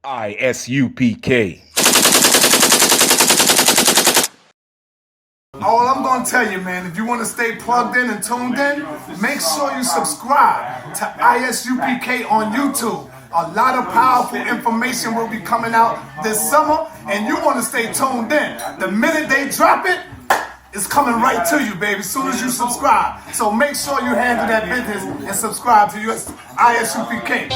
I.S.U.P.K. All I'm going to tell you, man, if you want to stay plugged in and tuned in, make sure you subscribe to I.S.U.P.K. on YouTube. A lot of powerful information will be coming out this summer, and you want to stay tuned in. The minute they drop it, it's coming right to you, baby, as soon as you subscribe. So make sure you handle that business and subscribe to I.S.U.P.K.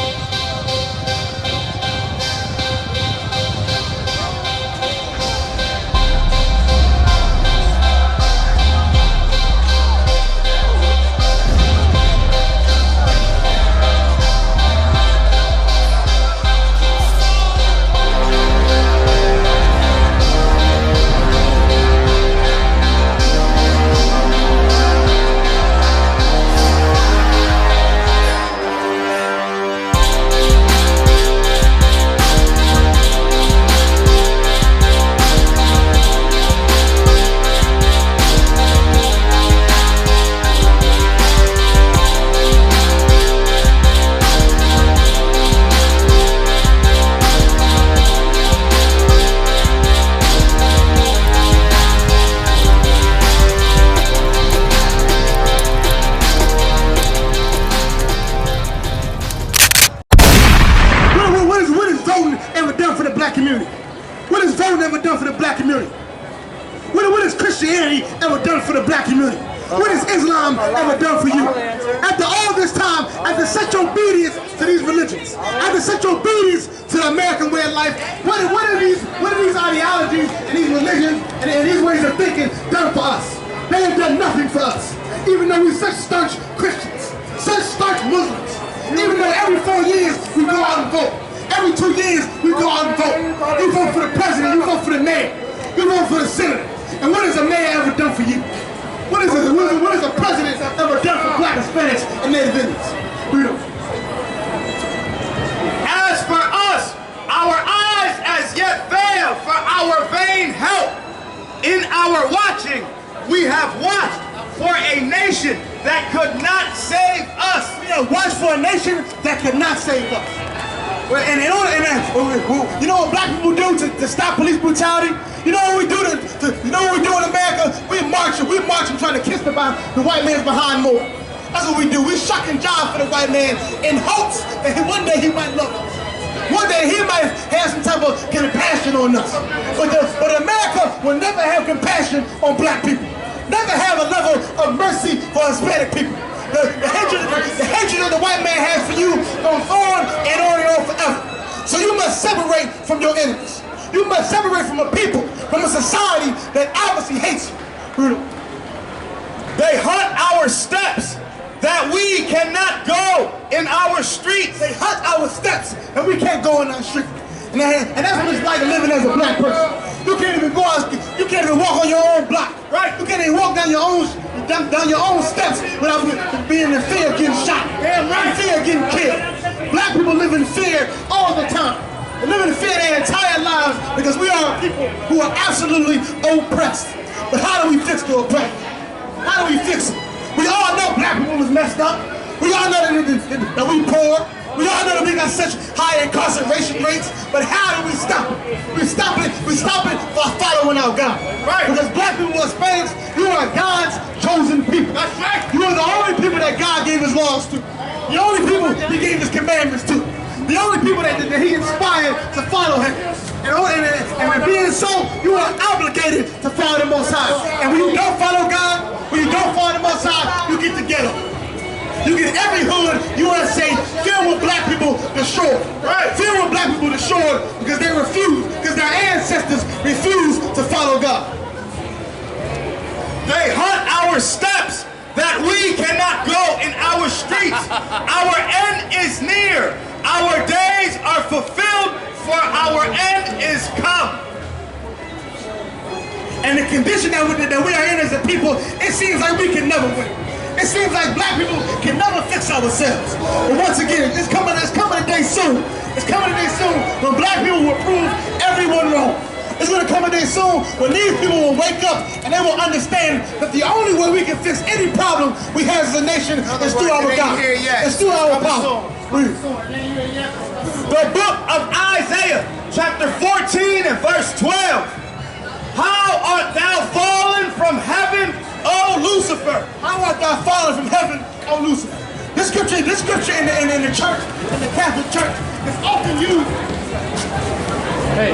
Community? What has voting ever done for the black community? What has Christianity ever done for the black community? What has Islam ever done for you? After all this time, after such obedience to these religions, after such obedience to the American way of life, what are these ideologies and these religions and these ways of thinking done for us? They have done nothing for us. Even though we're such staunch Christians, such staunch Muslims, even though every 4 years we go out and vote. Every 2 years, we go out and vote. You vote for the president, you vote for the mayor, you vote for the senator. And what has a mayor ever done for you? What has a president ever done for black Hispanics and Native Indians? As for us, our eyes as yet fail for our vain help. In our watching, we have watched for a nation that could not save us. We have watched for a nation that could not save us. And you know what black people do to stop police brutality? You know what we do in America? We marching trying to kiss the white man's behind more. That's what we do. We shuck and jive for the white man in hopes that one day he might love us. One day he might have some type of compassion on us. But America will never have compassion on black people. Never have a level of mercy for Hispanic people. The hatred that the white man has for you goes on and on forever. So you must separate from your enemies. You must separate from a people, from a society that obviously hates you. They hunt our steps that we cannot go in our streets. They hunt our steps and we can't go in our street. And that's what it's like living as a black person. You can't even go out, you can't even walk on your own block, right? You can't even walk down your own steps without being in fear of getting shot, in fear of getting killed. Black people live in fear all the time. They live in fear their entire lives because we are people who are absolutely oppressed. But how do we fix the oppression? How do we fix it? We all know black people is messed up. We all know that we poor. We all know that we got such high incarceration rates, but how do we stop it? We stop it by following our God. Right. Because black people are Hispanics, you are God's chosen people. That's right. You are the only people that God gave his laws to. The only people he gave his commandments to. The only people that he inspired to follow him. And with being so, you are obligated to follow the Most High. And when you don't follow God, when you don't follow the Most High, you get the ghetto. You get every hood, you want to say, filled with black people destroyed. Right. Filled with black people destroyed because they refuse, because their ancestors refuse to follow God. They hunt our steps that we cannot go in our streets. Our end is near. Our days are fulfilled, for our end is come. And the condition that we are in as a people, it seems like we can never win. It seems like black people can never fix ourselves. But once again, it's coming a day soon. It's coming a day soon when black people will prove everyone wrong. It's going to come a day soon when these people will wake up and they will understand that the only way we can fix any problem we have as a nation is through our God. It's through our power. The book of Isaiah used. Hey.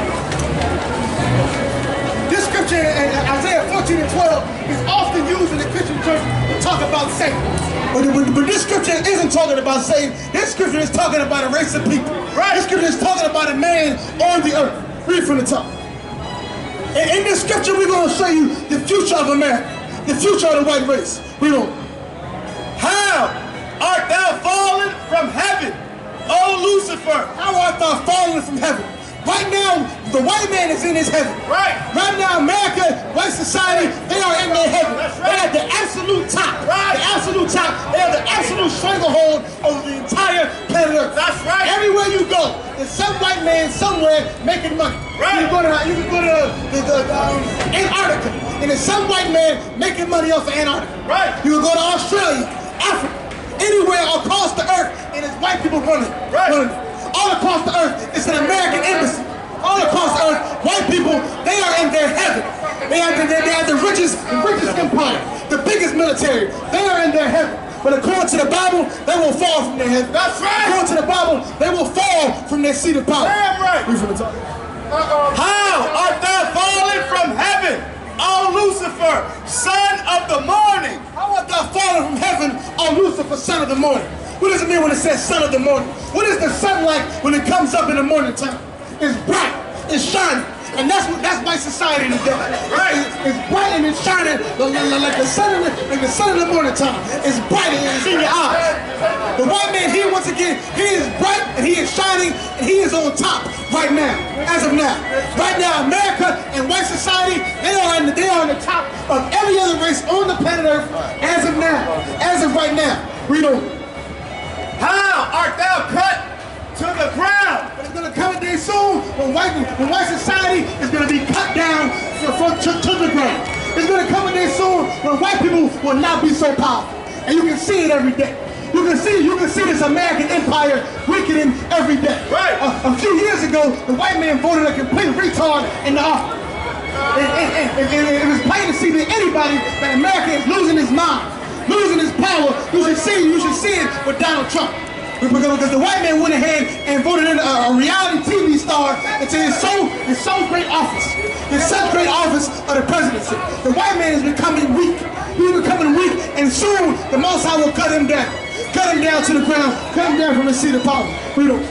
This scripture in Isaiah 14 and 12 is often used in the Christian church to talk about Satan. But this scripture isn't talking about Satan. This scripture is talking about a race of people. Right. This scripture is talking about a man on the earth. Read from the top. In this scripture, we're going to show you the future of America, the future of the white race. Read on. How art thou fallen from heaven, O Lucifer? How art thou fallen from heaven? Right now, the white man is in his heaven. Right. Right now, America, white society, they are in their heaven. That's right. They're at the absolute top. Right. The absolute top. They are the absolute stranglehold over the entire planet Earth. That's right. Everywhere you go, there's some white man somewhere making money. Right. You can go to Antarctica, and there's some white man making money off of Antarctica. Right. You can go to Australia, Africa, anywhere across the earth, and there's white people running. Right. All across the earth, it's an American embassy. All across the earth, white people, they are in their heaven. They have the richest empire, the biggest military. They are in their heaven. But according to the Bible, they will fall from their heaven. That's right. According to the Bible, they will fall from their seat of power. Damn right. Read from the top. How art thou fallen from heaven, O Lucifer, son of the morning? How art thou fallen from heaven, O Lucifer, son of the morning? What does it mean when it says son of the morning? What is the sun like when it comes up in the morning time? It's bright, it's shining, and that's white society today. Right. It's bright and it's shining like the sun in the morning time. It's bright and it's in your eyes. The white man here, once again, he is bright and he is shining and he is on top right now, as of now. Right now, America and white society, they are on the top of every other race on the planet Earth as of now, as of right now. Read on. How art thou cut to the ground? But it's going to come a day soon when white society is going to be cut down to the ground. It's going to come a day soon when white people will not be so powerful. And you can see it every day. You can see this American empire weakening every day. Right. A few years ago, the white man voted a complete retard in the office. It was plain to see that anybody that America is losing his mind, losing his power. You should see it with Donald Trump. Because the white man went ahead and voted in a reality TV star into his so great office. His such great office of the presidency. The white man is becoming weak. He's becoming weak, and soon the Most High will cut him down. Cut him down to the ground. Cut him down from his seat of power. Read on.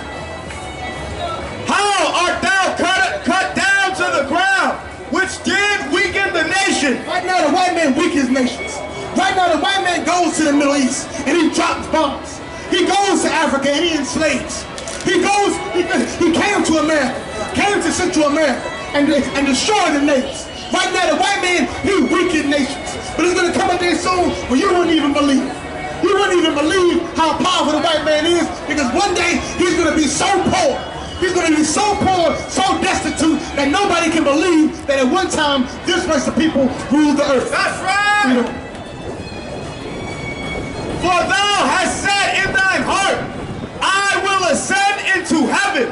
How art thou cut down to the ground, which did weaken the nation? Right now the white man weakens nations. Right now the white man goes to the Middle East and he drops bombs. He goes to Africa and he enslaves. He came to America, came to Central America and destroyed the natives. Right now the white man, he weakened nations. But it's going to come a day soon when you wouldn't even believe it. You wouldn't even believe how powerful the white man is, because one day he's going to be so poor. He's going to be so poor, so destitute, that nobody can believe that at one time this race of people ruled the earth. That's right. You know, for thou hast said in thine heart, I will ascend into heaven.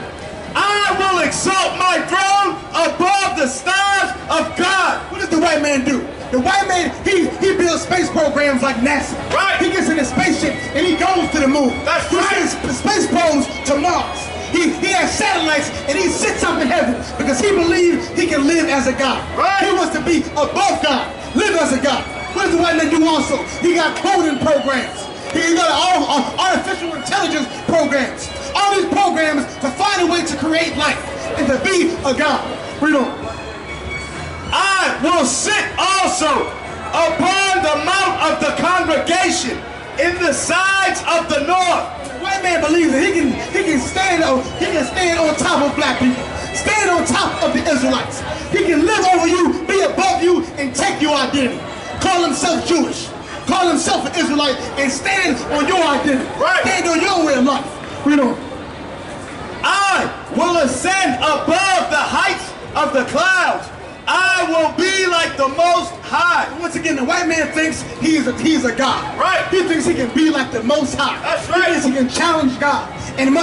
I will exalt my throne above the stars of God. what does the white man do? The white man, he builds space programs like NASA. Right. He gets in a spaceship and he goes to the moon. That's he right. sends space probes to Mars. He has satellites and he sits up in heaven because he believes he can live as a God. Right. He wants to be above God, live as a God. What does the white man do also? He got coding programs. He got artificial intelligence programs. All these programs to find a way to create life and to be a God. Read on. I will sit also upon the mount of the congregation in the sides of the north. The white man believes that he can stand on top of black people, stand on top of the Israelites. He can live over you, be above you, and take your identity. Call himself Jewish, call himself an Israelite, and stand on your identity. Right. Stand on your way of life. Read on. I will ascend above the heights of the clouds. I will be like the Most High. Once again, the white man thinks he's a God. Right. He thinks he can be like the Most High. That's right. He thinks he can challenge God. And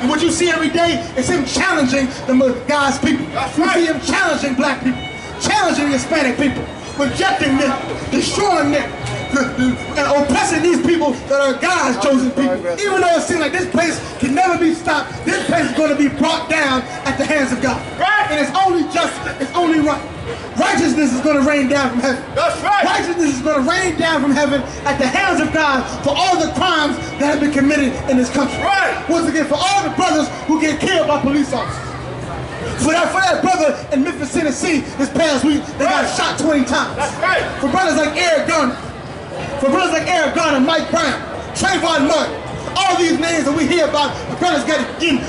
what you see every day is him challenging God's people. That's you right. see him challenging black people, challenging Hispanic people, rejecting them, destroying them, oppressing these people that are God's chosen people. Even though it seems like this place can never be stopped, this place is going to be brought down at the hands of God. Right. And it's only just, it's only right. Righteousness is going to rain down from heaven. That's right. Righteousness is going to rain down from heaven at the hands of God for all the crimes that have been committed in this country. Right. Once again, for all the brothers who get killed by police officers. For that brother in Memphis, Tennessee, this past week, they got shot 20 times. That's right. For brothers like Eric Garner, Mike Brown, Trayvon Martin, all these names that we hear about, the brothers getting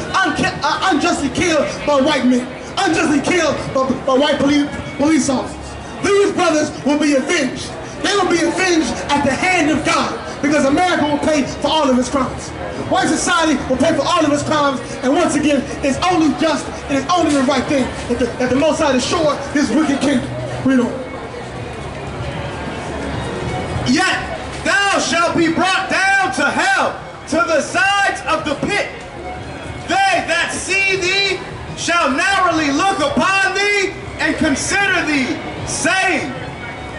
unjustly killed by white men, unjustly killed by white police officers. These brothers will be avenged. They will be avenged at the hand of God, because America will pay for all of its crimes. White society will pay for all of its crimes, and once again, it's only just, and it's only the right thing that the Most High destroy this wicked kingdom. Read on. Yet thou shalt be brought down to hell, to the sides of the pit. They that see thee shall narrowly look upon thee and consider thee, saying,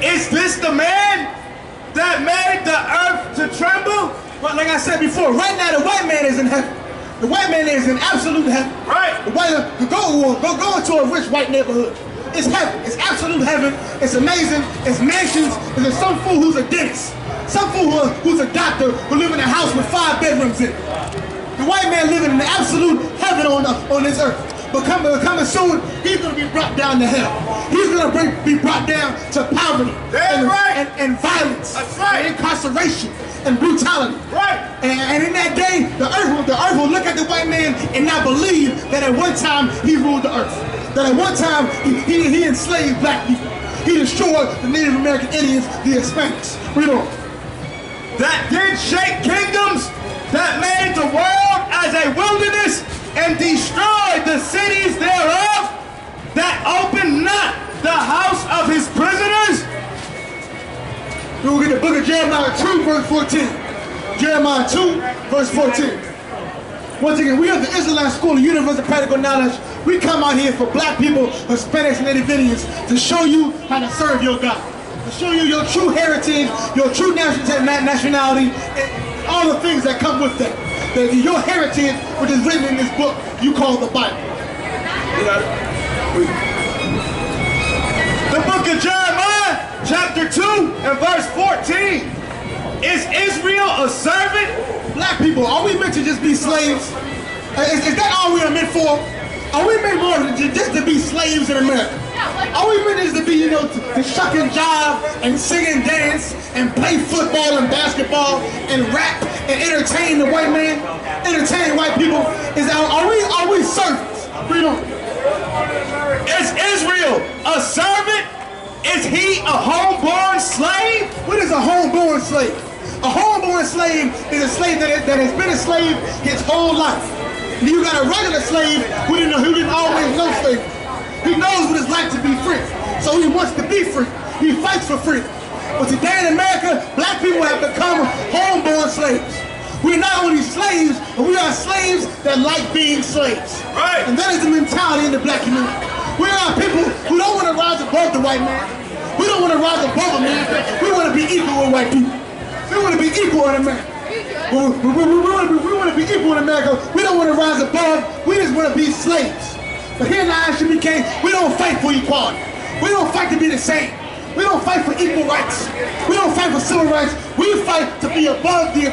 is this the man that made the earth to tremble? But like I said before, right now the white man is in heaven. The white man is in absolute heaven. Right. The white go into a rich white neighborhood. It's heaven. It's absolute heaven. It's amazing. It's mansions. And there's some fool who's a dentist. Some fool who's a doctor who live in a house with 5 bedrooms in it. The white man living in absolute heaven on this earth. But coming soon, he's going to be brought down to hell. He's going to be brought down to poverty and violence, and incarceration and brutality. Right. And in that day, the earth will look at the white man and not believe that at one time he ruled the earth. That at one time he enslaved black people. He destroyed the Native American Indians, the Hispanics. Read on. That did shake kingdoms, that made the world as a wilderness, and destroyed the cities thereof, that opened not the house of his prisoners. We will get the book of Jeremiah 2, verse 14. Jeremiah 2, verse 14. Once again, we are the Israelite School of Universal Practical Knowledge. We come out here for black people, Hispanics, and Native Indians to show you how to serve your God. To show you your true heritage, your true nationality, and all the things that come with that. That your heritage, which is written in this book you call the Bible. The book of Jeremiah, chapter 2 and verse 14. Is Israel a servant? Black people, are we meant to just be slaves? Is that all we are meant for? Are we meant more than just to be slaves in America? Are we meant just to be, to shuck and jive and sing and dance and play football and basketball and rap and entertain the white man, entertain white people? Are we servants? Read on. Is Israel a servant? Is he a homeborn slave? What is a homeborn slave? A homeborn slave is a slave that has been a slave his whole life. And you got a regular slave who didn't always know slavery. He knows what it's like to be free, so he wants to be free. He fights for freedom. But today in America, black people have become homeborn slaves. We're not only slaves, but we are slaves that like being slaves. Right. And that is the mentality in the black community. We are people who don't want to rise above the white man. We don't want to rise above America. We want to be equal with white people. We want to be equal in America. We want to be equal in America. We don't want to rise above. We just want to be slaves. But here in I.S.U.P.K, we don't fight for equality. We don't fight to be the same. We don't fight for equal rights. We don't fight for civil rights. We fight to be above the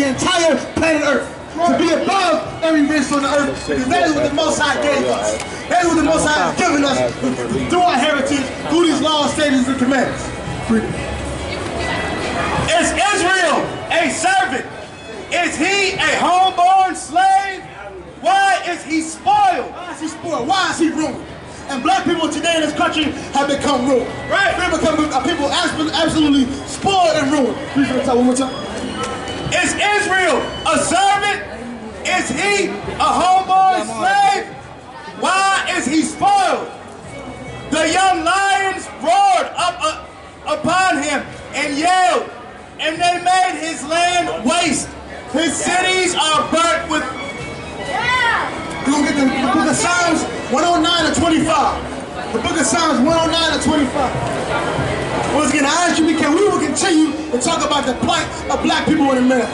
entire planet Earth. To be above every race on the earth. Because that is what the Most High gave us. That is what the Most High has given us through our heritage, through these laws, statutes, and commandments. Is Israel a servant? Is he a homeborn slave? Why is he spoiled? Why is he spoiled? Why is he ruined? And black people today in this country have become ruined. Right. They become people absolutely spoiled and ruined. Please let me tell one more time. Is Israel a servant? Is he a homeborn slave? Why is he spoiled? The young lions roared up upon him and yelled, and they made his land waste. His cities are burnt with... We're going to get the book of Psalms 109 and 25. The book of Psalms 109 and 25. Once again, I.S.U.P.K, we will continue to talk about the plight of black people in America.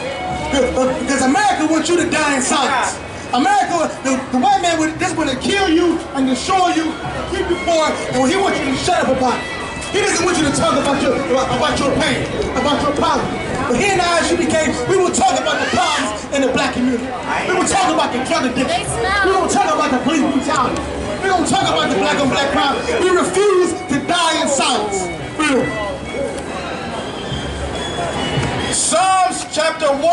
Because America wants you to die in silence. America, the white man just want to kill you and destroy you, and keep you poor, and he wants you to shut up about it. He doesn't want you to talk about your pain, about your problems. But here in I.S.U.P.K, we will talk about the problems in the black community. We will talk about the drug addiction. We will talk about the police brutality. We don't talk about the black on black crime. We refuse to die in silence. Psalms chapter 109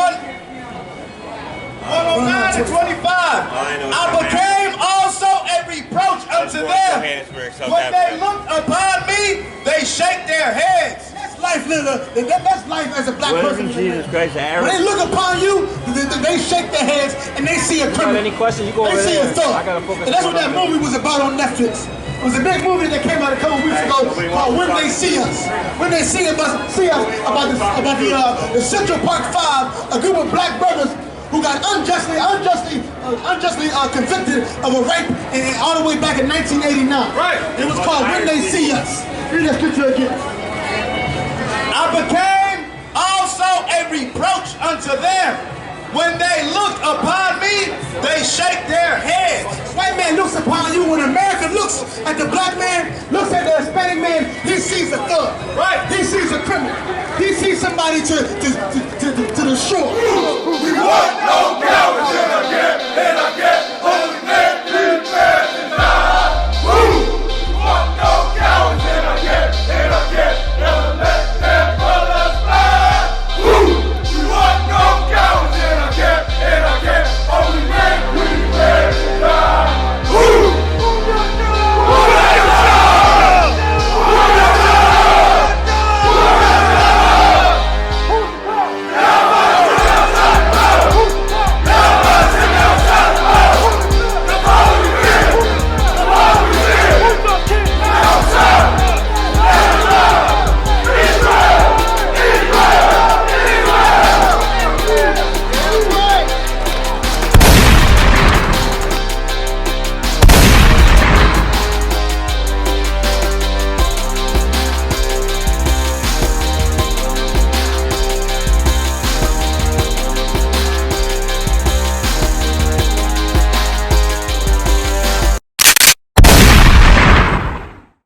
and 25. I became also a reproach unto them. When they look upon me, they shake their heads. That's life, that's life as a black person. Jesus Christ, when they look upon you, they shake their heads and they see a criminal. Any questions? You go over there. They see a thug. And that's what that movie was about on Netflix. It was a big movie that came out a couple weeks ago called When They See Us. When they see us about the Central Park 5, a group of black brothers who got unjustly convicted of a rape all the way back in 1989. Right. It was called When They See Us. Read that scripture again. I became also a reproach unto them. When they look upon me, they shake their heads. White man looks upon you. When America looks at the black man, looks at the Hispanic man, he sees a thug. Right. He sees a criminal. He sees somebody to destroy. We want no cowards in again.